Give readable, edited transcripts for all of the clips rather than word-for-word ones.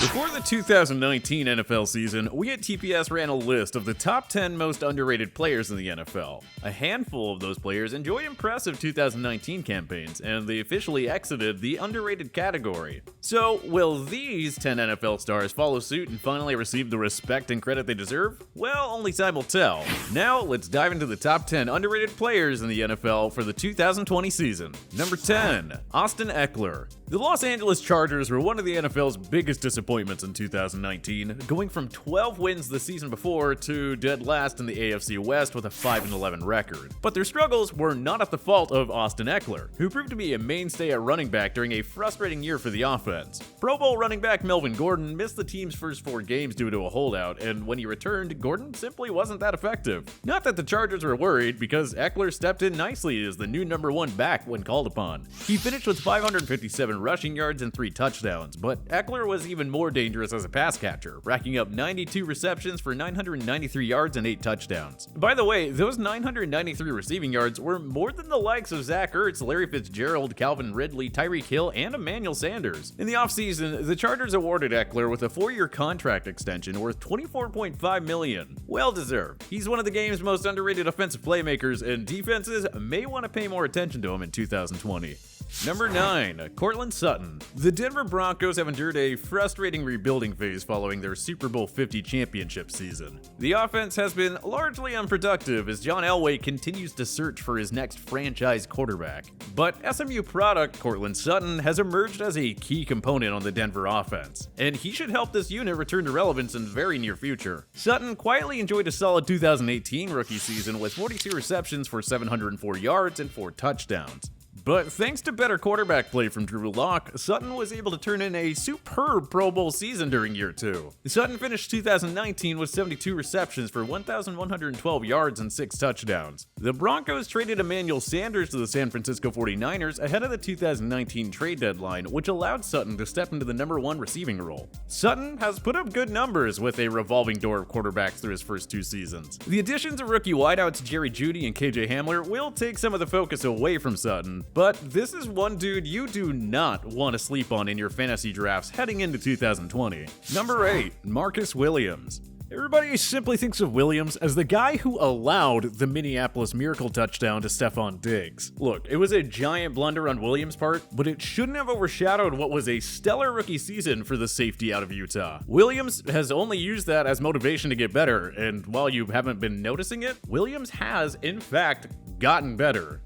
Before the 2019 NFL season, we at TPS ran a list of the top 10 most underrated players in the NFL. A handful of those players enjoy impressive 2019 campaigns, and they officially exited the underrated category. So, will these 10 NFL stars follow suit and finally receive the respect and credit they deserve? Well, only time will tell. Now, let's dive into the top 10 underrated players in the NFL for the 2020 season. Number 10, Austin Ekeler. The Los Angeles Chargers were one of the NFL's biggest disappointments in 2019, going from 12 wins the season before to dead last in the AFC West with a 5-11 record. But their struggles were not at the fault of Austin Ekeler, who proved to be a mainstay at running back during a frustrating year for the offense. Pro Bowl running back Melvin Gordon missed the team's first 4 games due to a holdout, and when he returned, Gordon simply wasn't that effective. Not that the Chargers were worried, because Ekeler stepped in nicely as the new number 1 back when called upon. He finished with 557 rushing yards and 3 touchdowns, but Ekeler was even more dangerous as a pass catcher, racking up 92 receptions for 993 yards and 8 touchdowns. By the way, those 993 receiving yards were more than the likes of Zach Ertz, Larry Fitzgerald, Calvin Ridley, Tyreek Hill, and Emmanuel Sanders. In the offseason, the Chargers awarded Ekeler with a 4-year contract extension worth $24.5 million. Well deserved. He's one of the game's most underrated offensive playmakers, and defenses may want to pay more attention to him in 2020. Number 9, Courtland Sutton. The Denver Broncos have endured a frustrating rebuilding phase following their Super Bowl 50 championship season. The offense has been largely unproductive as John Elway continues to search for his next franchise quarterback. But SMU product Courtland Sutton has emerged as a key component on the Denver offense, and he should help this unit return to relevance in the very near future. Sutton quietly enjoyed a solid 2018 rookie season with 42 receptions for 704 yards and 4 touchdowns. But thanks to better quarterback play from Drew Lock, Sutton was able to turn in a superb Pro Bowl season during year 2. Sutton finished 2019 with 72 receptions for 1,112 yards and 6 touchdowns. The Broncos traded Emmanuel Sanders to the San Francisco 49ers ahead of the 2019 trade deadline, which allowed Sutton to step into the number 1 receiving role. Sutton has put up good numbers with a revolving door of quarterbacks through his first 2 seasons. The additions of rookie wideouts Jerry Jeudy and KJ Hamler will take some of the focus away from Sutton, but this is one dude you do not want to sleep on in your fantasy drafts heading into 2020. Number 8, Marcus Williams. Everybody simply thinks of Williams as the guy who allowed the Minneapolis Miracle touchdown to Stephon Diggs. Look, it was a giant blunder on Williams' part, but it shouldn't have overshadowed what was a stellar rookie season for the safety out of Utah. Williams has only used that as motivation to get better, and while you haven't been noticing it, Williams has, in fact, gotten better.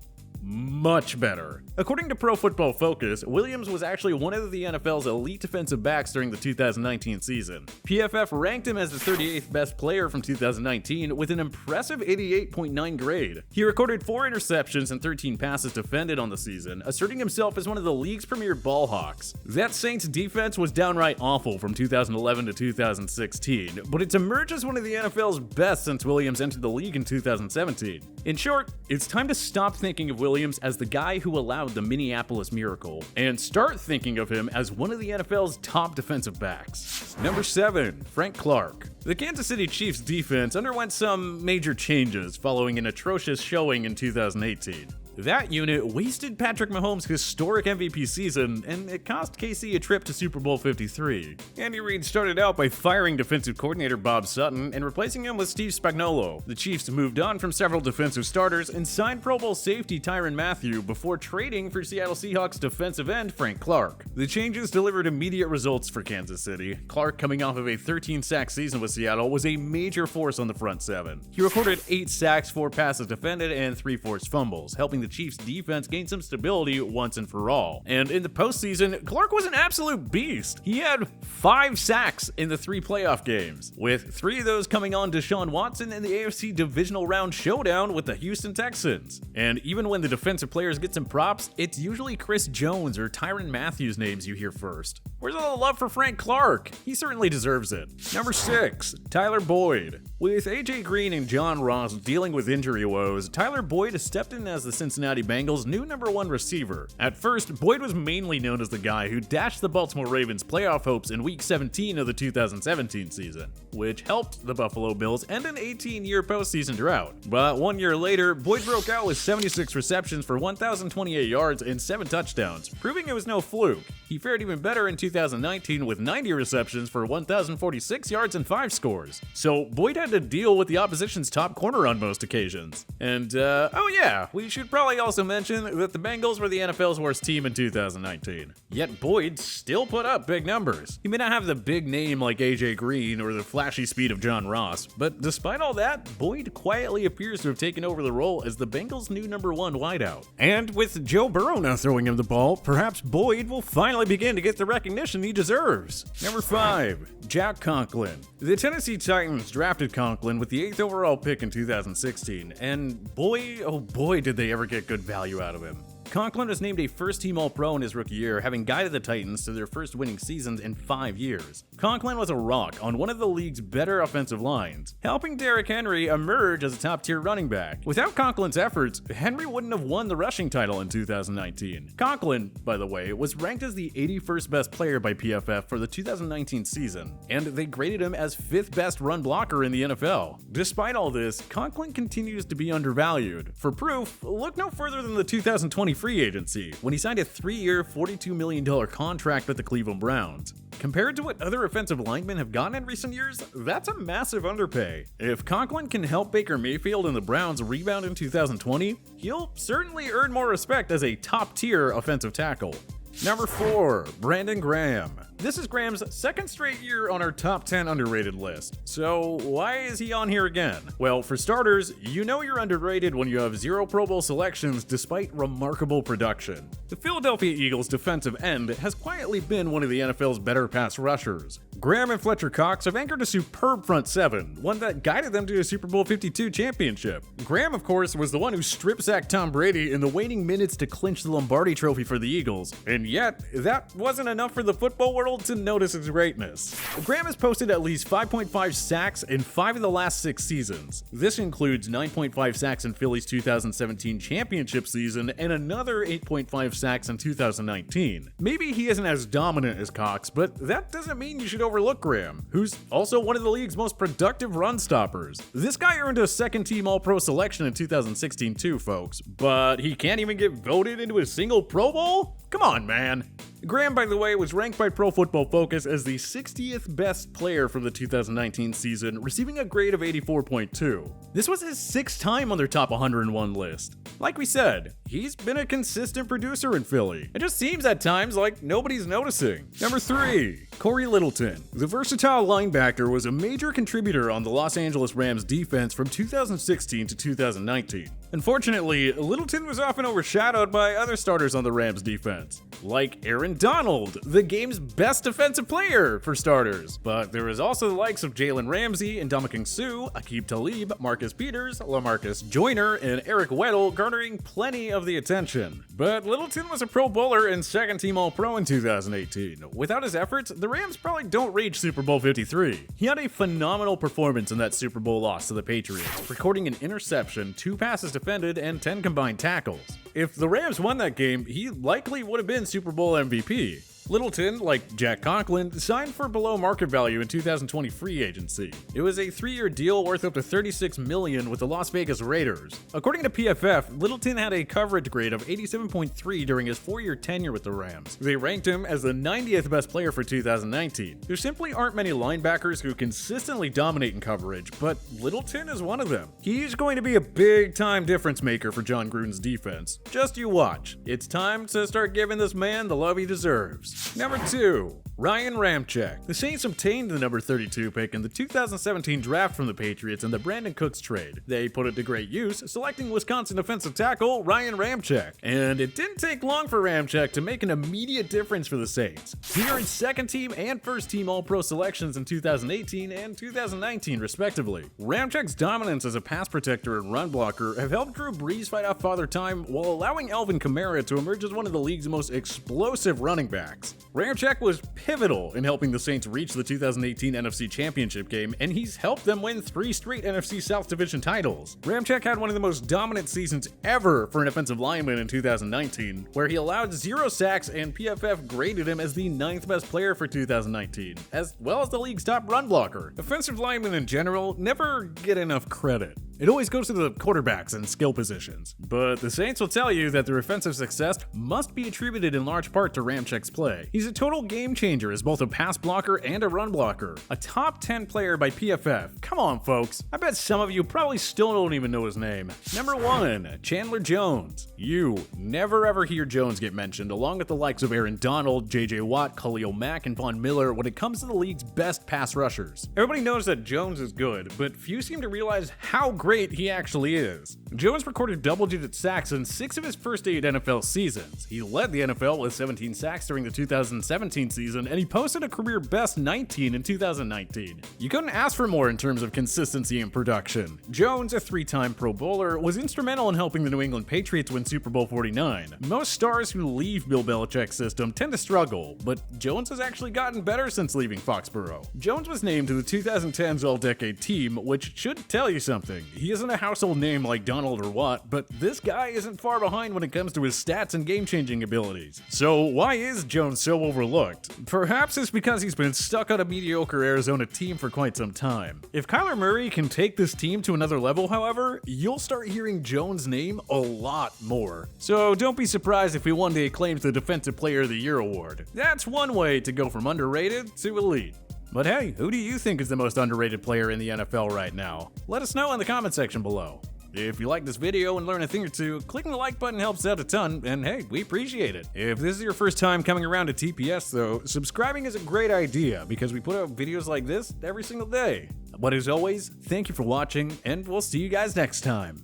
Much better. According to Pro Football Focus, Williams was actually one of the NFL's elite defensive backs during the 2019 season. PFF ranked him as the 38th best player from 2019 with an impressive 88.9 grade. He recorded 4 interceptions and 13 passes defended on the season, asserting himself as one of the league's premier ball hawks. That Saints defense was downright awful from 2011 to 2016, but it's emerged as one of the NFL's best since Williams entered the league in 2017. In short, it's time to stop thinking of Williams as the guy who allowed the Minneapolis Miracle and start thinking of him as one of the NFL's top defensive backs. Number 7, Frank Clark. The Kansas City Chiefs defense underwent some major changes following an atrocious showing in 2018. That unit wasted Patrick Mahomes' historic MVP season, and it cost KC a trip to Super Bowl 53. Andy Reid started out by firing defensive coordinator Bob Sutton and replacing him with Steve Spagnuolo. The Chiefs moved on from several defensive starters and signed Pro Bowl safety Tyrann Mathieu before trading for Seattle Seahawks defensive end Frank Clark. The changes delivered immediate results for Kansas City. Clark, coming off of a 13-sack season with Seattle, was a major force on the front 7. He recorded 8 sacks, 4 passes defended, and 3 forced fumbles, helping the Chiefs defense gain some stability once and for all. And in the postseason, Clark was an absolute beast. He had 5 sacks in the 3 playoff games, with 3 of those coming on Deshaun Watson in the AFC Divisional Round showdown with the Houston Texans. And even when the defensive players get some props, it's usually Chris Jones or Tyrann Mathieu's names you hear first. Where's all the love for Frank Clark? He certainly deserves it. Number 6, Tyler Boyd. With A.J. Green and John Ross dealing with injury woes, Tyler Boyd stepped in as the Cincinnati Bengals' new number 1 receiver. At first, Boyd was mainly known as the guy who dashed the Baltimore Ravens' playoff hopes in Week 17 of the 2017 season, which helped the Buffalo Bills end an 18-year postseason drought. But 1 year later, Boyd broke out with 76 receptions for 1,028 yards and 7 touchdowns, proving it was no fluke. He fared even better in 2019 with 90 receptions for 1,046 yards and 5 scores. So Boyd had to deal with the opposition's top corner on most occasions. And, oh yeah, we should probably also mention that the Bengals were the NFL's worst team in 2019. Yet Boyd still put up big numbers. He may not have the big name like AJ Green or the flashy speed of John Ross, but despite all that, Boyd quietly appears to have taken over the role as the Bengals' new number 1 wideout. And with Joe Burrow now throwing him the ball, perhaps Boyd will finally begin to get the recognition he deserves. Number 5, Jack Conklin. The Tennessee Titans drafted Conklin with the 8th overall pick in 2016, and boy, oh boy, did they ever get good value out of him. Conklin was named a first-team All-Pro in his rookie year, having guided the Titans to their first winning seasons in 5 years. Conklin was a rock on one of the league's better offensive lines, helping Derrick Henry emerge as a top-tier running back. Without Conklin's efforts, Henry wouldn't have won the rushing title in 2019. Conklin, by the way, was ranked as the 81st best player by PFF for the 2019 season, and they graded him as 5th best run blocker in the NFL. Despite all this, Conklin continues to be undervalued. For proof, look no further than the 2020 free agency, when he signed a 3-year, $42 million contract with the Cleveland Browns. Compared to what other offensive linemen have gotten in recent years, that's a massive underpay. If Conklin can help Baker Mayfield and the Browns rebound in 2020, he'll certainly earn more respect as a top-tier offensive tackle. Number 4, Brandon Graham. This is Graham's 2nd straight year on our top 10 underrated list. So why is he on here again? Well, for starters, you know you're underrated when you have 0 Pro Bowl selections despite remarkable production. The Philadelphia Eagles defensive end has quietly been one of the NFL's better pass rushers. Graham and Fletcher Cox have anchored a superb front 7, one that guided them to a Super Bowl 52 championship. Graham, of course, was the one who strip-sacked Tom Brady in the waning minutes to clinch the Lombardi trophy for the Eagles, and yet, that wasn't enough for the football world to notice his greatness. Graham has posted at least 5.5 sacks in 5 of the last 6 seasons. This includes 9.5 sacks in Philly's 2017 championship season and another 8.5 sacks in 2019. Maybe he isn't as dominant as Cox, but that doesn't mean you should overlook Graham, who's also one of the league's most productive run stoppers. This guy earned a 2nd-team All-Pro selection in 2016 too, folks, but he can't even get voted into a single Pro Bowl? Come on, man. Graham, by the way, was ranked by Pro Football Focus as the 60th best player from the 2019 season, receiving a grade of 84.2. This was his 6th time on their top 101 list. Like we said, he's been a consistent producer in Philly. It just seems at times like nobody's noticing. Number 3, Corey Littleton. The versatile linebacker was a major contributor on the Los Angeles Rams defense from 2016 to 2019. Unfortunately, Littleton was often overshadowed by other starters on the Rams defense, like Aaron Donald, the game's best defensive player for starters. But there was also the likes of Jalen Ramsey and Ndamukong Suh, Aqib Talib, Marcus Peters, LaMarcus Joyner, and Eric Weddle garnering plenty of the attention. But Littleton was a Pro Bowler and 2nd-team All-Pro in 2018. Without his efforts, the Rams probably don't reach Super Bowl 53. He had a phenomenal performance in that Super Bowl loss to the Patriots, recording an interception, 2 passes defended, and 10 combined tackles. If the Rams won that game, he likely would have been Super Bowl MVP. Littleton, like Jack Conklin, signed for below market value in 2020 free agency. It was a 3-year deal worth up to $36 million with the Las Vegas Raiders. According to PFF, Littleton had a coverage grade of 87.3 during his 4-year tenure with the Rams. They ranked him as the 90th best player for 2019. There simply aren't many linebackers who consistently dominate in coverage, but Littleton is one of them. He's going to be a big-time difference maker for John Gruden's defense. Just you watch. It's time to start giving this man the love he deserves. Number 2, Ryan Ramczyk. The Saints obtained the number 32 pick in the 2017 draft from the Patriots in the Brandon Cooks trade. They put it to great use, selecting Wisconsin defensive tackle Ryan Ramczyk. And it didn't take long for Ramczyk to make an immediate difference for the Saints. He earned 2nd-team and 1st-team All-Pro selections in 2018 and 2019, respectively. Ramczyk's dominance as a pass protector and run blocker have helped Drew Brees fight off Father Time while allowing Alvin Kamara to emerge as one of the league's most explosive running backs. Saints. Ramcyzk was pivotal in helping the Saints reach the 2018 NFC Championship game, and he's helped them win 3 straight NFC South Division titles. Ramcyzk had one of the most dominant seasons ever for an offensive lineman in 2019, where he allowed 0 sacks and PFF graded him as the 9th best player for 2019, as well as the league's top run blocker. Offensive linemen in general never get enough credit. It always goes to the quarterbacks and skill positions. But the Saints will tell you that their offensive success must be attributed in large part to Ramcyk's play. He's a total game changer as both a pass blocker and a run blocker. A top 10 player by PFF. Come on, folks. I bet some of you probably still don't even know his name. Number 1, Chandler Jones. You never ever hear Jones get mentioned, along with the likes of Aaron Donald, JJ Watt, Khalil Mack, and Von Miller when it comes to the league's best pass rushers. Everybody knows that Jones is good, but few seem to realize how great he actually is. Jones recorded double-digit sacks in 6 of his first 8 NFL seasons. He led the NFL with 17 sacks during the 2017 season, and he posted a career-best 19 in 2019. You couldn't ask for more in terms of consistency and production. Jones, a 3-time Pro Bowler, was instrumental in helping the New England Patriots win Super Bowl 49. Most stars who leave Bill Belichick's system tend to struggle, but Jones has actually gotten better since leaving Foxborough. Jones was named to the 2010's All-Decade Team, which should tell you something. He isn't a household name like Donald or Watt, but this guy isn't far behind when it comes to his stats and game-changing abilities. So why is Jones so overlooked? Perhaps it's because he's been stuck on a mediocre Arizona team for quite some time. If Kyler Murray can take this team to another level, however, you'll start hearing Jones' name a lot more. So don't be surprised if he one day claims the Defensive Player of the Year award. That's one way to go from underrated to elite. But hey, who do you think is the most underrated player in the NFL right now? Let us know in the comment section below. If you like this video and learn a thing or two, clicking the like button helps out a ton, and hey, we appreciate it. If this is your first time coming around to TPS though, subscribing is a great idea because we put out videos like this every single day. But as always, thank you for watching, and we'll see you guys next time.